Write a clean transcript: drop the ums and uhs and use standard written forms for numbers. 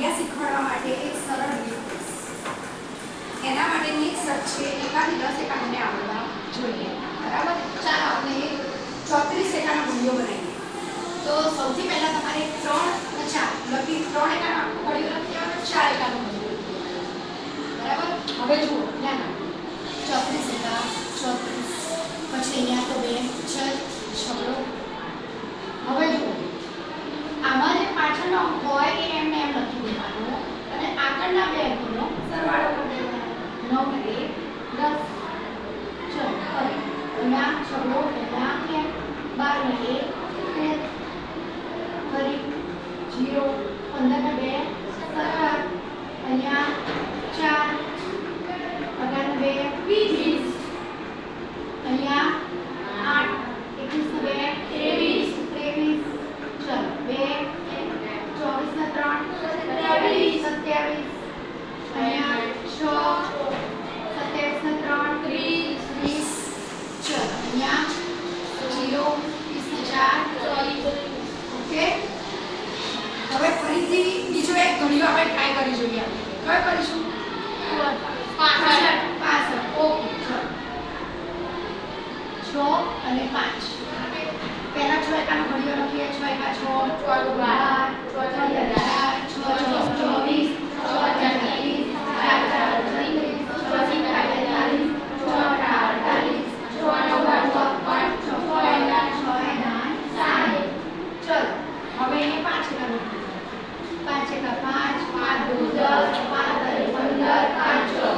ઘડિયા શીખવાડવા માટે એક સરળ રીત એના માટેની એક સર્ચ છે એકાથી 10 એકાને આવડવા જોઈએ બરાબર ચાલો આપણે 34 એકાનો ઘડિયો બનાવીએ તો સૌથી પહેલા તમારે 3 અને 4 લખી 3 એકાનો આખો ઘડિયો લખી અને 4 એકાનો ઘડિયો બરાબર હવે જુઓ ધ્યાન આપો 34 એકા 34 પછી અહીંયા તો 2 છગડો હવે જુઓ આમાં જે પાછળનો અંક હોય એ એમને એમ લખી દેવાનો અને આગળના બે અંકોનો સરવાળો કરી દેવાનો 9 ને 1 10 ચલો ફરી અહીંયા છગડો અહીંયા કેમ 12 ને 1 ફરી 0 15 ને 2 17 અહીંયા 4 18 ને 2 20 અહીંયા 8 21 ને 2 23 ચલો 2 24 ને 3 27 અહીંયા 6 27 ને 3 30 ચલો અહીંયા 0 20 ને 4 ઓકે હવે ફરીથી બીજો એક ઘડિયો આપણે ટ્રાય કરી જોઈએ કયો કરીશું 65 ઓકે ચલો 6 અને 5 પહેલા 6 એકાનો ઘડિયો લખીએ 6 એકા 6 12 5 એકા 5 5 2 10 5 15 5